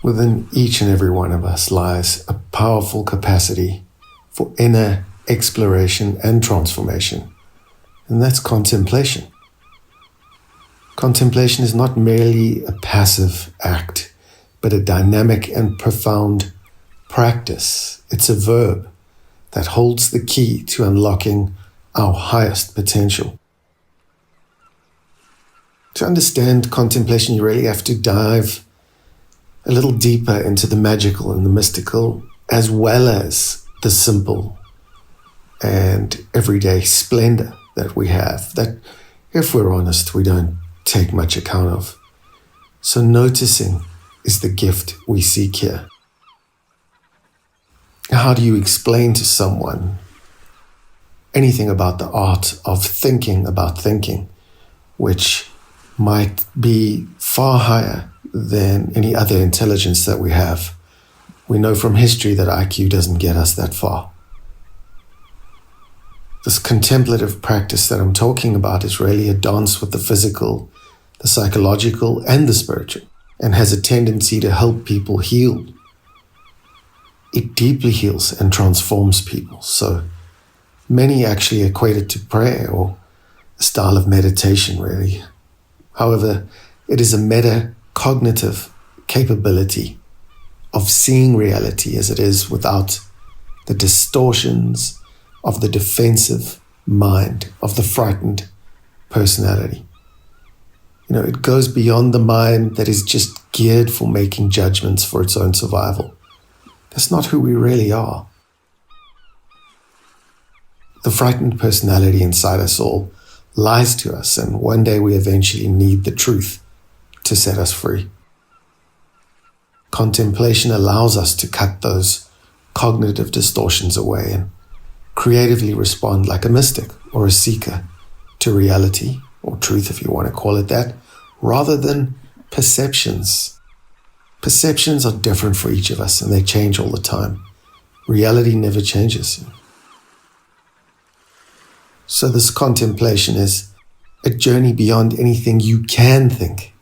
Within each and every one of us lies a powerful capacity for inner exploration and transformation, and that's contemplation. Contemplation is not merely a passive act, but a dynamic and profound practice. It's a verb that holds the key to unlocking our highest potential. To understand contemplation, you really have to dive a little deeper into the magical and the mystical, as well as the simple and everyday splendor that we have, that, if we're honest, we don't take much account of. So noticing is the gift we seek here. How do you explain to someone anything about the art of thinking about thinking, which might be far higher than any other intelligence that we have? We know from history that IQ doesn't get us that far. This contemplative practice that I'm talking about is really a dance with the physical, the psychological, and the spiritual, and has a tendency to help people heal. It deeply heals and transforms people. So many actually equate it to prayer or a style of meditation, really. However, it is a metacognitive capability of seeing reality as it is without the distortions of the defensive mind, of the frightened personality. It goes beyond the mind that is just geared for making judgments for its own survival. That's not who we really are. The frightened personality inside us all lies to us, and one day we eventually need the truth to set us free. Contemplation allows us to cut those cognitive distortions away and creatively respond like a mystic or a seeker to reality, or truth if you want to call it that, rather than perceptions. Perceptions are different for each of us and they change all the time. Reality never changes. So this contemplation is a journey beyond anything you can think.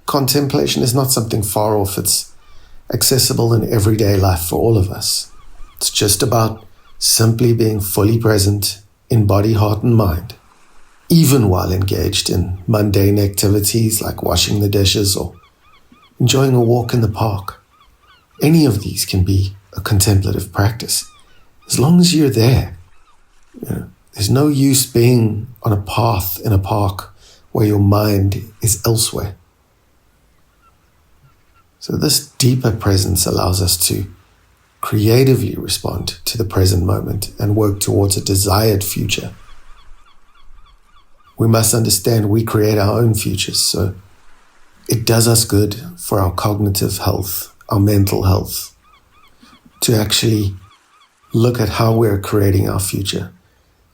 Contemplation is not something far off. It's accessible in everyday life for all of us. It's just about simply being fully present in body, heart, and mind, even while engaged in mundane activities like washing the dishes or enjoying a walk in the park. Any of these can be a contemplative practice, as long as you're there. There's no use being on a path in a park where your mind is elsewhere. So this deeper presence allows us to creatively respond to the present moment and work towards a desired future. We must understand we create our own futures, so it does us good for our cognitive health, our mental health, to actually look at how we're creating our future,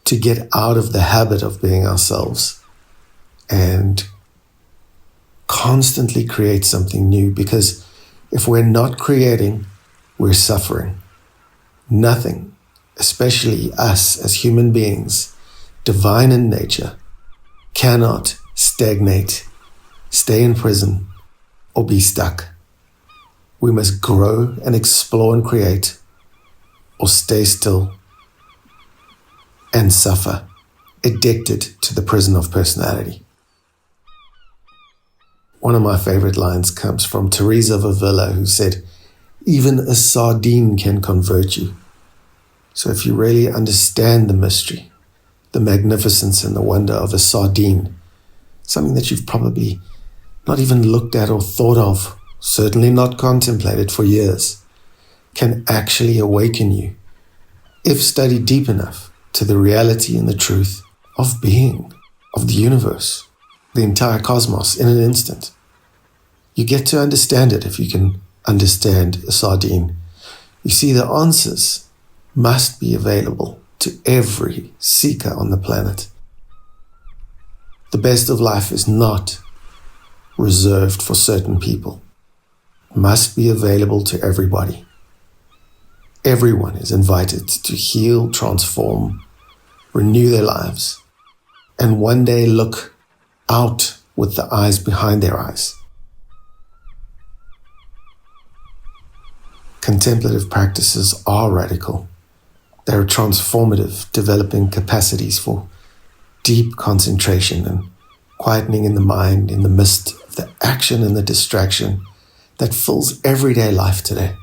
to get out of the habit of being ourselves and constantly create something new, because if we're not creating, we're suffering. Nothing, especially us as human beings, divine in nature, cannot stagnate, stay in prison, or be stuck. We must grow and explore and create, or stay still and suffer, addicted to the prison of personality. One of my favorite lines comes from Teresa of Avila, who said, "Even a sardine can convert you." So if you really understand the mystery, the magnificence and the wonder of a sardine, something that you've probably not even looked at or thought of, certainly not contemplated for years, can actually awaken you, if studied deep enough, to the reality and the truth of being, of the universe, the entire cosmos in an instant. You get to understand it if you can understand a sardine. You see, the answers must be available to every seeker on the planet. The best of life is not reserved for certain people. It must be available to everybody. Everyone is invited to heal, transform, renew their lives, and one day look out with the eyes behind their eyes. contemplative practices are radical. They're transformative, developing capacities for deep concentration and quietening in the mind in the midst of the action and the distraction that fills everyday life today.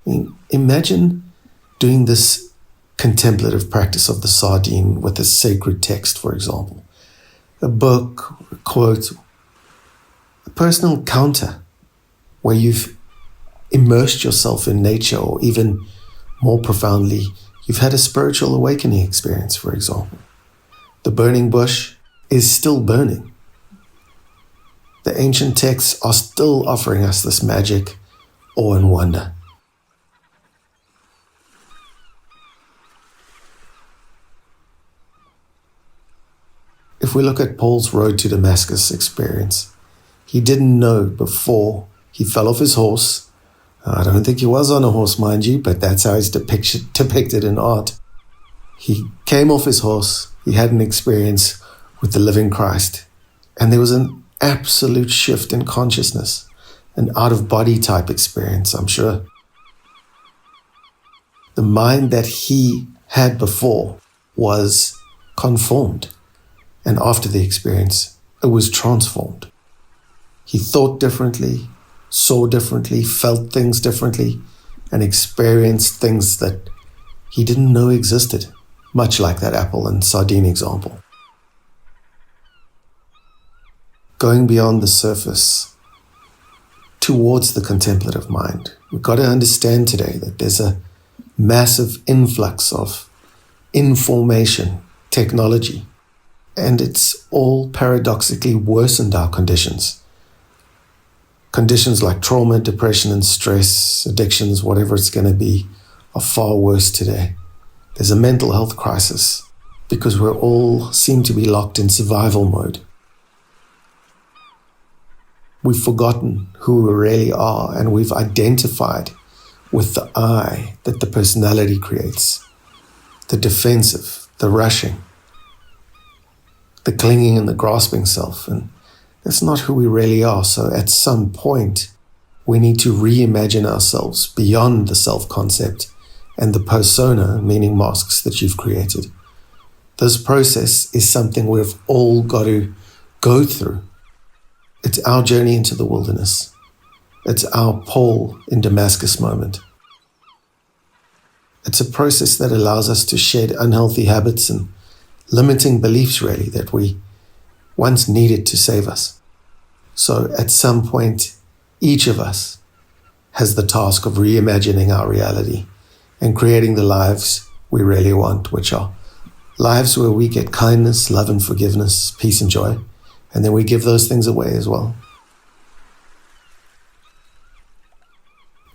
I mean, imagine doing this contemplative practice of the sardine with a sacred text, for example, a book, a quote, a personal encounter where you've immersed yourself in nature, or even more profoundly, you've had a spiritual awakening experience, for example. The burning bush is still burning. The ancient texts are still offering us this magic, awe and wonder. If we look at Paul's road to Damascus experience, he didn't know before he fell off his horse. I don't think he was on a horse, mind you, but that's how he's depicted in art. He came off his horse, he had an experience with the living Christ, and there was an absolute shift in consciousness, an out-of-body type experience, I'm sure. The mind that he had before was conformed, and after the experience, it was transformed. He thought differently, saw differently, felt things differently, and experienced things that he didn't know existed, much like that apple and sardine example. Going beyond the surface towards the contemplative mind, we've got to understand today that there's a massive influx of information, technology, and it's all paradoxically worsened our conditions. Conditions like trauma, depression, and stress, addictions, whatever it's going to be, are far worse today. There's a mental health crisis because we all seem to be locked in survival mode. We've forgotten who we really are, and we've identified with the I that the personality creates, the defensive, the rushing, the clinging and the grasping self, and that's not who we really are. So at some point, we need to reimagine ourselves beyond the self-concept and the persona, meaning masks, that you've created. This process is something we've all got to go through. It's our journey into the wilderness. It's our Paul in Damascus moment. It's a process that allows us to shed unhealthy habits and limiting beliefs, really, that we once needed to save us. So at some point, each of us has the task of reimagining our reality and creating the lives we really want, which are lives where we get kindness, love and forgiveness, peace and joy, and then we give those things away as well.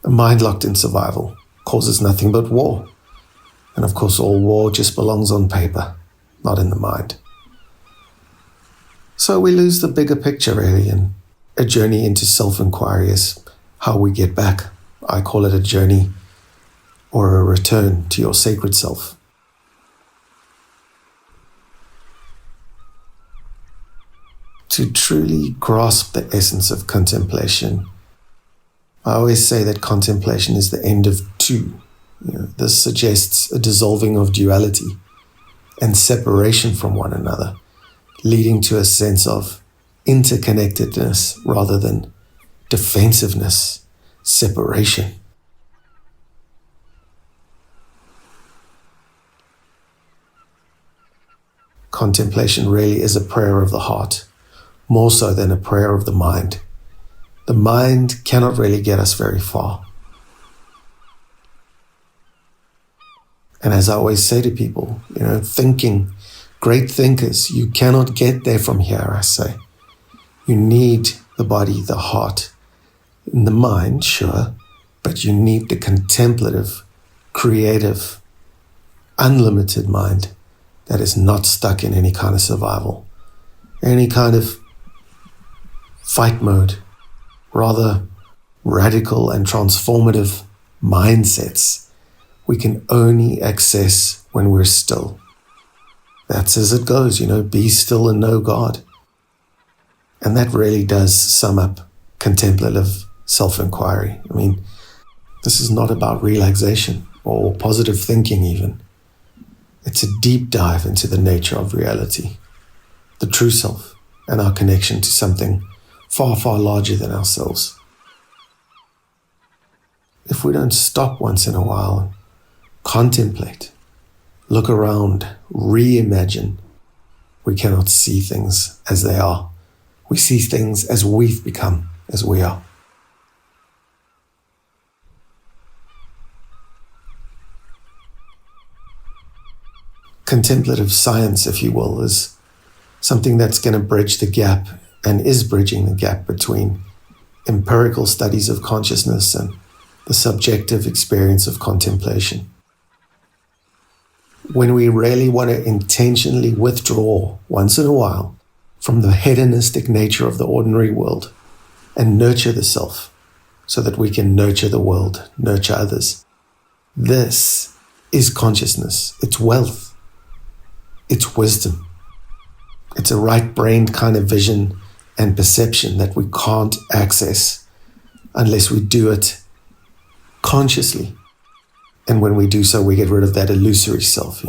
A mind locked in survival causes nothing but war. And of course, all war just belongs on paper, not in the mind. So we lose the bigger picture, really, and a journey into self-inquiry is how we get back. I call it a journey or a return to your sacred self. To truly grasp the essence of contemplation, I always say that contemplation is the end of two. This suggests a dissolving of duality and separation from one another, leading to a sense of interconnectedness rather than defensiveness, separation. Contemplation really is a prayer of the heart, more so than a prayer of the mind. The mind cannot really get us very far. And as I always say to people, thinking, great thinkers, you cannot get there from here, I say. You need the body, the heart, and the mind, sure, but you need the contemplative, creative, unlimited mind that is not stuck in any kind of survival, any kind of fight mode, rather radical and transformative mindsets we can only access when we're still. That's as it goes, be still and know God. And that really does sum up contemplative self-inquiry. This is not about relaxation or positive thinking even. It's a deep dive into the nature of reality, the true self, and our connection to something far, far larger than ourselves. If we don't stop once in a while, contemplate, look around, reimagine, we cannot see things as they are. We see things as we've become, as we are. Contemplative science, if you will, is something that's going to bridge the gap and is bridging the gap between empirical studies of consciousness and the subjective experience of contemplation. When we really want to intentionally withdraw once in a while from the hedonistic nature of the ordinary world and nurture the self so that we can nurture the world, nurture others. This is consciousness. It's wealth. It's wisdom. It's a right-brained kind of vision and perception that we can't access unless we do it consciously. And when we do so, we get rid of that illusory self,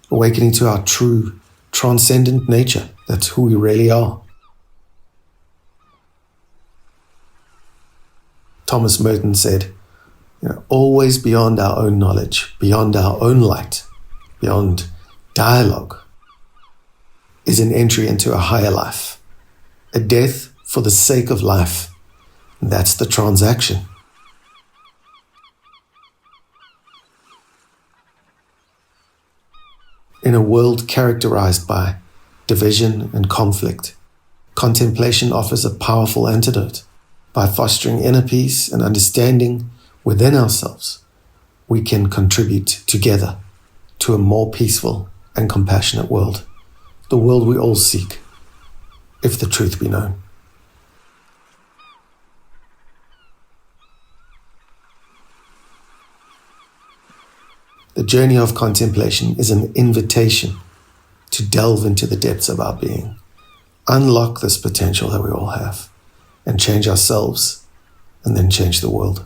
awakening to our true, transcendent nature. That's who we really are. Thomas Merton said, always beyond our own knowledge, beyond our own light, beyond dialogue, is an entry into a higher life, a death for the sake of life. And that's the transaction. In a world characterized by division and conflict, contemplation offers a powerful antidote. By fostering inner peace and understanding within ourselves, we can contribute together to a more peaceful and compassionate world, the world we all seek, if the truth be known. The journey of contemplation is an invitation to delve into the depths of our being, unlock this potential that we all have, and change ourselves, and then change the world.